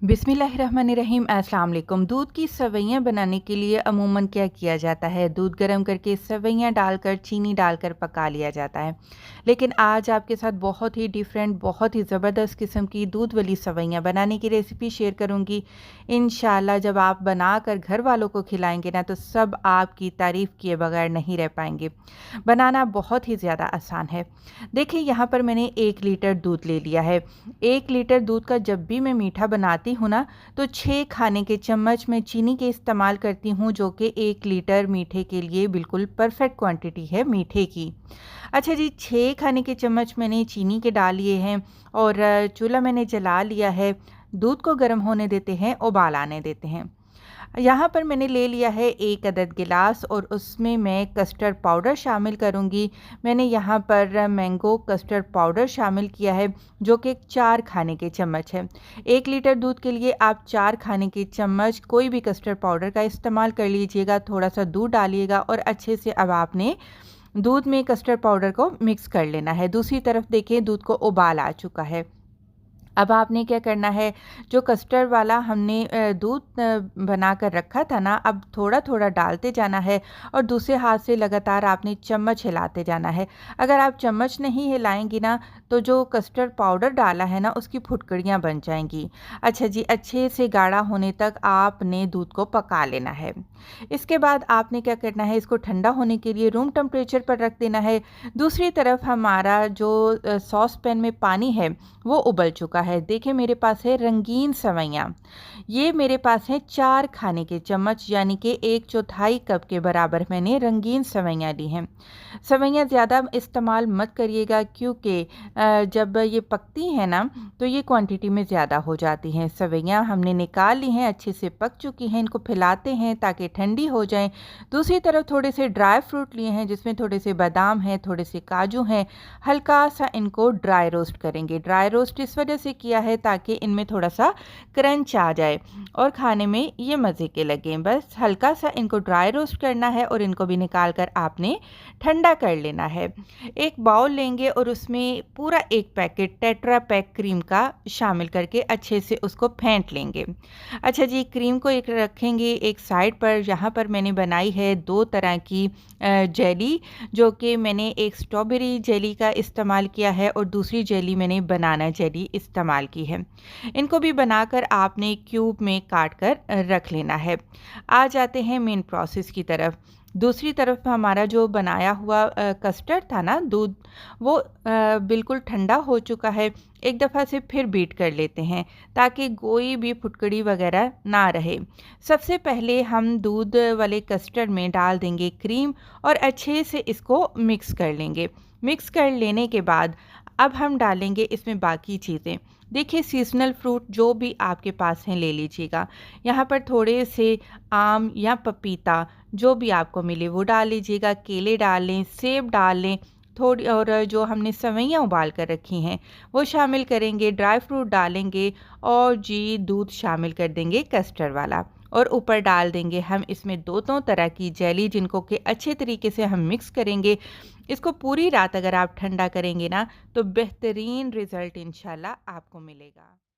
बिस्मिल्लाहिर्रहमानिर्रहीम। अस्सलाम वालेकुम। दूध की सेवइयाँ बनाने के लिए अमूमन क्या किया जाता है, दूध गर्म करके सेवइयाँ डालकर चीनी डालकर पका लिया जाता है। लेकिन आज आपके साथ बहुत ही डिफरेंट, बहुत ही ज़बरदस्त किस्म की दूध वाली सेवइयाँ बनाने की रेसिपी शेयर करूँगी। इंशाल्लाह जब आप बनाकर घर वालों को खिलाएंगे ना, तो सब आपकी तारीफ़ किए बगैर नहीं रह पाएंगे। बनाना बहुत ही ज़्यादा आसान है। देखिए, यहाँ पर मैंने 1 लीटर दूध ले लिया है। 1 लीटर दूध का जब भी मैं मीठा बनाती हूँ ना, तो 6 खाने के चम्मच मैं चीनी के इस्तेमाल करती हूँ, जो कि 1 लीटर मीठे के लिए बिल्कुल परफेक्ट क्वांटिटी है मीठे की। अच्छा जी, 6 खाने के चम्मच मैंने चीनी के डाल लिए हैं और चूल्हा मैंने जला लिया है। दूध को गर्म होने देते हैं, उबाल आने देते हैं। यहाँ पर मैंने ले लिया है 1 अदद गिलास और उसमें मैं कस्टर्ड पाउडर शामिल करूँगी। मैंने यहाँ पर मैंगो कस्टर्ड पाउडर शामिल किया है, जो कि 4 खाने के चम्मच है। 1 लीटर दूध के लिए आप 4 खाने के चम्मच कोई भी कस्टर्ड पाउडर का इस्तेमाल कर लीजिएगा। थोड़ा-सा दूध डालिएगा और अच्छे से अब आपने दूध में कस्टर्ड पाउडर को मिक्स कर लेना है। दूसरी तरफ देखिए, दूध को उबाल आ चुका है। अब आपने क्या करना है, जो कस्टर्ड वाला हमने दूध बनाकर रखा था ना, अब थोड़ा-थोड़ा डालते जाना है और दूसरे हाथ से लगातार आपने चम्मच हिलाते जाना है। अगर आप चम्मच नहीं हिलाएँगी ना, तो जो कस्टर्ड पाउडर डाला है ना, उसकी फुटकड़ियाँ बन जाएँगी। अच्छा जी, अच्छे से गाढ़ा होने तक आपने दूध को पका लेना है। इसके बाद आपने क्या करना है, इसको ठंडा होने के लिए रूम टेम्परेचर पर रख देना है। दूसरी तरफ हमारा जो सॉस पैन में पानी है, वो उबल चुका है। देखिए, मेरे पास है रंगीन सेवइयाँ। ये मेरे पास है 4 खाने के चम्मच, यानी कि 1/4 कप के बराबर मैंने रंगीन सेवइयाँ ली हैं। सेवइयाँ ज़्यादा इस्तेमाल मत करिएगा, क्योंकि जब ये पकती हैं ना, तो ये क्वांटिटी में ज़्यादा हो जाती हैं। सेवइयाँ हमने निकाल ली हैं, अच्छे से पक चुकी हैं। इनको फैलाते हैं ताकि ठंडी हो जाएँ। दूसरी तरफ थोड़े से ड्राई फ्रूट लिए हैं, जिसमें थोड़े से बादाम हैं, थोड़े से काजू हैं। हल्का सा इनको ड्राई रोस्ट करेंगे। ड्राई रोस्ट इस वजह से किया है ताकि इनमें थोड़ा सा क्रंच आ जाए और खाने में ये मज़े के लगें। बस हल्का सा इनको ड्राई रोस्ट करना है और इनको भी निकाल कर आपने ठंडा कर लेना है। एक बाउल लेंगे और उसमें पूरा 1 पैकेट टेट्रा पैक क्रीम का शामिल करके अच्छे से उसको फेंट लेंगे। अच्छा जी, क्रीम को एक रखेंगे एक साइड पर। यहाँ पर मैंने बनाई है 2 तरह की जेली, जो कि मैंने एक स्ट्रॉबेरी जेली का इस्तेमाल किया है और दूसरी जेली मैंने बनाना जेली इस्तेमाल की है। इनको भी बनाकर आपने क्यूब में काट कर रख लेना है। आ जाते हैं मेन प्रोसेस की तरफ। दूसरी तरफ हमारा जो बनाया हुआ कस्टर्ड था ना, दूध, वो बिल्कुल ठंडा हो चुका है। एक दफ़ा से फिर बीट कर लेते हैं ताकि कोई भी फुटकड़ी वगैरह ना रहे। सबसे पहले हम दूध वाले कस्टर्ड में डाल देंगे क्रीम और अच्छे से इसको मिक्स कर लेंगे। मिक्स कर लेने के बाद अब हम डालेंगे इसमें बाकी चीज़ें। देखिए, सीज़नल फ्रूट जो भी आपके पास हैं ले लीजिएगा। यहाँ पर थोड़े से आम या पपीता, जो भी आपको मिले वो डाल लीजिएगा। केले डाल लें, सेब डाल लें थोड़ी, और जो हमने सेवइयाँ उबाल कर रखी हैं वो शामिल करेंगे। ड्राई फ्रूट डालेंगे और जी दूध शामिल कर देंगे कस्टर्ड वाला, और ऊपर डाल देंगे हम इसमें 2 तरह की जेली, जिनको कि अच्छे तरीके से हम मिक्स करेंगे। इसको पूरी रात अगर आप ठंडा करेंगे ना, तो बेहतरीन रिज़ल्ट इंशाल्लाह आपको मिलेगा।